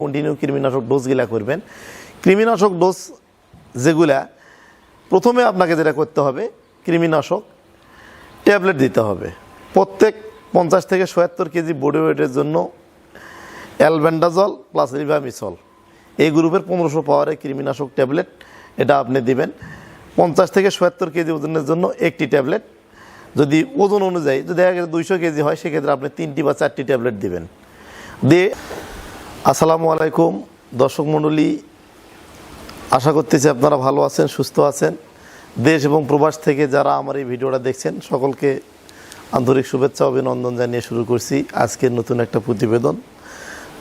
Continue কৃমিনাশক ডোজগুলা করবেন। কৃমিনাশক ডোজ যেগুলা প্রথমে আপনাকে যেটা করতে হবে, কৃমিনাশক ট্যাবলেট দিতে হবে। প্রত্যেক 50 থেকে 77 কেজি বডি ওয়েটের জন্য অ্যালবেন্ডাজল প্লাস রিভামিসল এই গ্রুপের 1500 পাওয়ারের কৃমিনাশক ট্যাবলেট এটা আপনি দিবেন। 50 থেকে 77 কেজি ওজনের জন্য একটি ট্যাবলেট, যদি ওজন অনুযায়ী যদি 200 কেজি হয় সেক্ষেত্রে আপনি 3টি বা 4টি ট্যাবলেট দিবেন। দিয়ে আসসালামু আলাইকুম দর্শক মণ্ডলী, আশা করতেছি আপনারা ভালো আছেন, সুস্থ আছেন। দেশ এবং প্রবাস থেকে যারা আমার এই ভিডিওটা দেখছেন সকলকে আন্তরিক শুভেচ্ছা অভিনন্দন জানিয়ে শুরু করছি আজকের নতুন একটা প্রতিবেদন।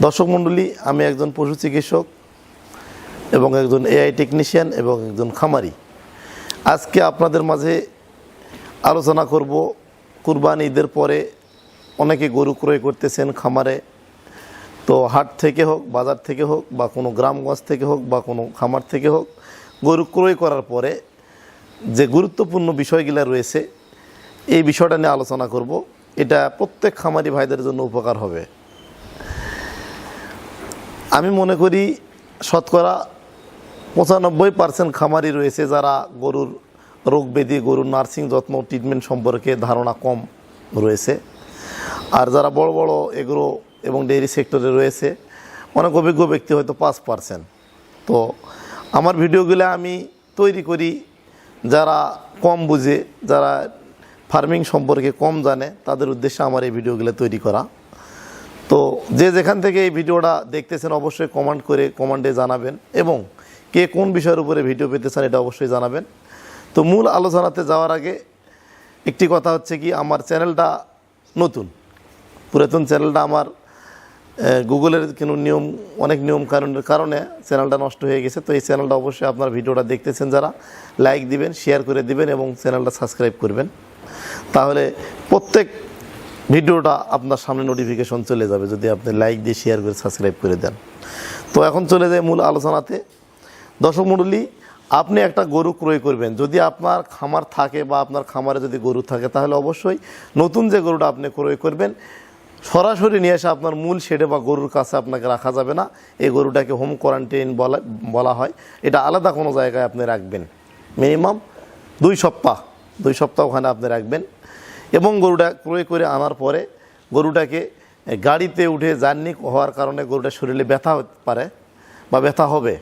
দর্শক মণ্ডলী, আমি একজন পশু চিকিৎসক এবং একজন এআই টেকনিশিয়ান এবং একজন খামারি। আজকে আপনাদের মাঝে আলোচনা করব, কুরবানি ঈদের পরে অনেকে গরু ক্রয় করতেছেন খামারে, তো হাট থেকে হোক, বাজার থেকে হোক, বা কোনো গ্রামগঞ্জ থেকে হোক, বা কোনো খামার থেকে হোক, গরু ক্রয় করার পরে যে গুরুত্বপূর্ণ বিষয়গুলো রয়েছে এই বিষয়টা নিয়ে আলোচনা করব। এটা প্রত্যেক খামারি ভাইদের জন্য উপকার হবে। আমি মনে করি শতকরা 95% খামারি রয়েছে যারা গরুর রোগ ব্যাধি, গরুর নার্সিং যত্ন ট্রিটমেন্ট সম্পর্কে ধারণা কম রয়েছে। আর যারা বড় বড় এগ্রো এবং ডেইরি সেক্টরে রয়েছে অনেক অভিজ্ঞ ব্যক্তি হয়তো 5%। তো আমার ভিডিওগুলো আমি তৈরি করি যারা কম বুঝে, যারা ফার্মিং সম্পর্কে কম জানে তাদের উদ্দেশ্যে আমার এই ভিডিওগুলো তৈরি করা। তো যে যেখান থেকে এই ভিডিওটা দেখতেছেন অবশ্যই কমেন্ট করে কমেন্টে জানাবেন, এবং কে কোন বিষয়ের উপরে ভিডিও পেতে চান এটা অবশ্যই জানাবেন। তো মূল আলোচনাতে যাওয়ার আগে একটি কথা হচ্ছে কি, আমার চ্যানেলটা নতুন, পুরাতন চ্যানেলটা আমার গুগলের কোনো অনেক নিয়ম কানুনের কারণে চ্যানেলটা নষ্ট হয়ে গেছে। তো এই চ্যানেলটা অবশ্যই আপনার ভিডিওটা দেখতেছেন যারা লাইক দিবেন, শেয়ার করে দিবেন এবং চ্যানেলটা সাবস্ক্রাইব করবেন, তাহলে প্রত্যেক ভিডিওটা আপনার সামনে নোটিফিকেশন চলে যাবে যদি আপনি লাইক দিয়ে শেয়ার করে সাবস্ক্রাইব করে দেন। তো এখন চলে যায় মূল আলোচনাতে। দর্শক মণ্ডলী, আপনি একটা গরু ক্রয় করবেন, যদি আপনার খামার থাকে বা আপনার খামারে যদি গরু থাকে তাহলে অবশ্যই নতুন যে গরুটা আপনি ক্রয় করবেন সরাসরি নিয়ে এসে আপনার মূল শেডে বা গরুর কাছে আপনাকে রাখা যাবে না। এই গরুটাকে হোম কোয়ারেন্টাইন বলা হয়। এটা আলাদা কোনো জায়গায় আপনি রাখবেন, মিনিমাম 2 সপ্তাহ ওখানে আপনি রাখবেন। এবং গরুটা ক্রয় করে আনার পরে গরুটাকে গাড়িতে উঠে জার্নি হওয়ার কারণে গরুটার শরীরে ব্যথা হতে পারে বা ব্যথা হবে।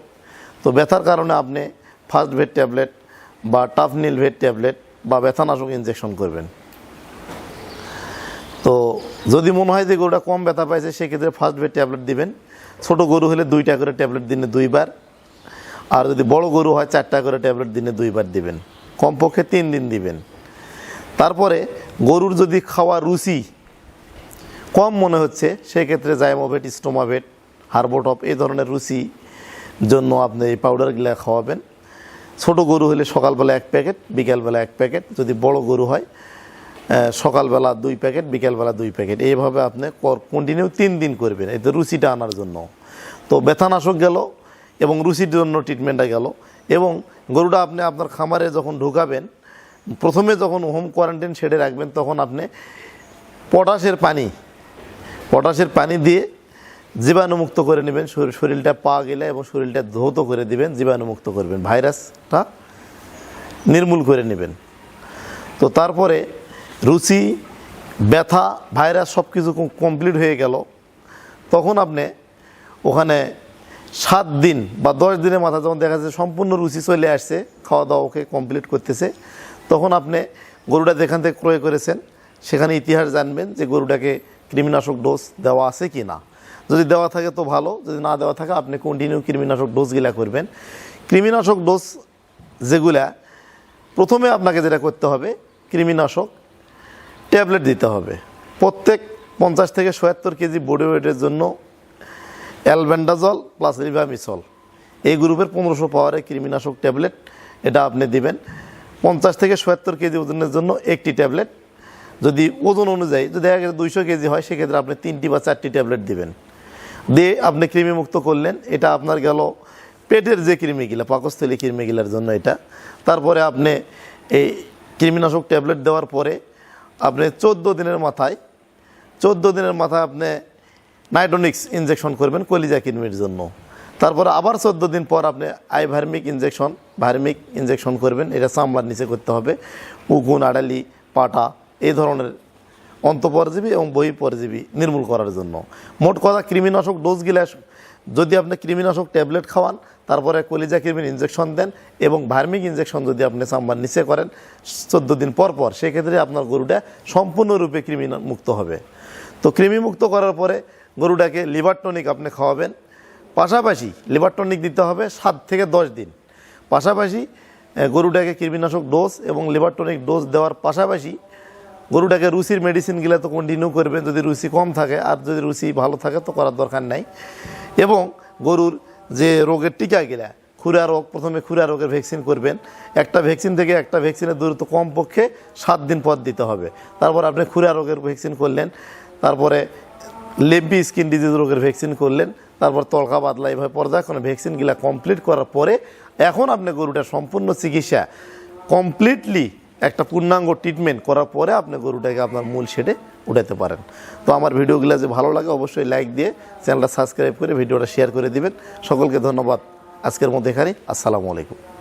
তো ব্যথার কারণে আপনি ফার্স্ট ভেট ট্যাবলেট বা টাফনিল ভেট ট্যাবলেট বা ব্যথানাশক ইনজেকশন করবেন। তো যদি মনে হয় যে গরুটা কম ব্যথা পাইছে সেক্ষেত্রে ফার্স্ট ভেট ট্যাবলেট দিবেন। ছোট গরু হলে 2টা করে ট্যাবলেট দিনে 2 বার, আর যদি বড় গরু হয় 4টা করে ট্যাবলেট দিনে 2 বার দিবেন, কমপক্ষে 3 দিন দিবেন। তারপরে গরুর যদি খাওয়া রুচি কম মনে হচ্ছে সেক্ষেত্রে জাইমোভেট, স্টোমাভেট, হার্বোটপ এই ধরনের রুচি জন্য আপনি এই পাউডারগুলো খাওয়াবেন। ছোট গরু হলে সকালবেলা 1 প্যাকেট, বিকালবেলা 1 প্যাকেট, যদি বড় গরু হয় সকালবেলা 2 প্যাকেট, বিকালবেলা 2 প্যাকেট, এইভাবে আপনি কন্টিনিউ 3 দিন করবেন, এতে রুচিটা আনার জন্য। তো ব্যথানাশক গেল এবং রুচির জন্য ট্রিটমেন্টটা গেল। এবং গরুটা আপনি আপনার খামারে যখন ঢুকাবেন, প্রথমে যখন হোম কোয়ারেন্টাইন শেডে রাখবেন তখন আপনি পটাশের পানি দিয়ে জীবাণুমুক্ত করে নেবেন। শরীরটা পাওয়া গেলে এবং শরীরটা ধৌত করে দিবেন, জীবাণুমুক্ত করবেন, ভাইরাসটা নির্মূল করে নেবেন। তো তারপরে রুচি, ব্যথা, ভাইরাস সব কিছু কমপ্লিট হয়ে গেল, তখন আপনি ওখানে 7 দিন বা 10 দিনের মাথায় যখন দেখা যাচ্ছে সম্পূর্ণ রুচি চলে আসছে, খাওয়া দাওয়া ওকে কমপ্লিট করতেছে, তখন আপনি গরুটা যেখান থেকে ক্রয় করেছেন সেখানে ইতিহাস জানবেন যে গরুটাকে কৃমিনাশক ডোজ দেওয়া আছে কি না। যদি দেওয়া থাকে তো ভালো, যদি না দেওয়া থাকে আপনি কন্টিনিউ কৃমিনাশক ডোজগুলা করবেন। কৃমিনাশক ডোজ যেগুলা প্রথমে আপনাকে যেটা করতে হবে, কৃমিনাশক ট্যাবলেট দিতে হবে। প্রত্যেক 50 থেকে 77 কেজি বডি ওয়েটের জন্য অ্যালবেন্ডাজল প্লাস রিভামিসল এই গ্রুপের 1500 পাওয়ারের কৃমিনাশক ট্যাবলেট এটা আপনি দিবেন। 50 থেকে 77 কেজি ওজনের জন্য একটি ট্যাবলেট, যদি ওজন অনুযায়ী যদি 200 কেজি হয় সেক্ষেত্রে আপনি 3টি বা 4টি ট্যাবলেট দিবেন। দিয়ে আপনি কৃমিমুক্ত করলেন। এটা আপনার গেল পেটের যে কৃমিগুলা, পাকস্থলী কৃমিগুলার জন্য এটা। তারপরে আপনি এই কৃমিনাশক ট্যাবলেট দেওয়ার পরে আপনি 14 দিনের মাথায় আপনি নাইট্রোনিক্স ইনজেকশন করবেন কলিজা কৃমির জন্য। তারপরে আবার 14 দিন পর আপনি ভার্মিক ইনজেকশন করবেন। এটা চামড়ার নিচে করতে হবে। উকুন, আড়ালি, পাটা এই ধরনের অন্তঃপরজীবী এবং বহিঃপরজীবী নির্মূল করার জন্য। মোট কথা কৃমিনাশক ডোজগুলা যদি আপনি কৃমিনাশক ট্যাবলেট খাওয়ান, তারপরে কলিজা কৃমির ইনজেকশন দেন এবং ভার্মিক ইনজেকশন যদি আপনি চামড়ার নিচে করেন 14 দিন পর পর, সেক্ষেত্রে আপনার গরুটা সম্পূর্ণরূপে কৃমি মুক্ত হবে। তো কৃমি মুক্ত করার পরে গরুটাকে লিভার টনিক আপনি খাওয়াবেন। পাশাপাশি লিভার টনিক দিতে হবে 7 থেকে 10 দিন। পাশাপাশি গরুটাকে কৃমিনাশক ডোজ এবং লিভার টনিক ডোজ দেওয়ার পাশাপাশি গরুটাকে রুচির মেডিসিনগুলো তো কন্টিনিউ করবেন যদি রুচি কম থাকে, আর যদি রুচি ভালো থাকে তো করার দরকার নাই। এবং গরুর যে রোগের টিকাগুলা, খুরা রোগ, প্রথমে খুরা রোগের ভ্যাকসিন করবেন। একটা ভ্যাকসিন থেকে একটা ভ্যাকসিনের দূরত্ব কমপক্ষে 7 দিন পর দিতে হবে। তারপর আপনি খুরা রোগের ভ্যাকসিন করলেন, তারপরে লেম্পি স্কিন ডিজিজ রোগের ভ্যাকসিন করলেন, তারপর তলকা বাদলা, এইভাবে পর্যায়ক্রমে ভ্যাকসিনগুলা কমপ্লিট করার পরে এখন আপনি গরুটার সম্পূর্ণ চিকিৎসা কমপ্লিটলি একটা পূর্ণাঙ্গ ট্রিটমেন্ট করার পরে আপনি গরুটাকে আপনার মূল শেডে উঠাতে পারেন। তো আমার ভিডিওগুলো যে ভালো লাগে অবশ্যই লাইক দিয়ে চ্যানেলটা সাবস্ক্রাইব করে ভিডিওটা শেয়ার করে দিবেন। সকলকে ধন্যবাদ। আজকের মধ্যে এখানেই। আসসালামু আলাইকুম।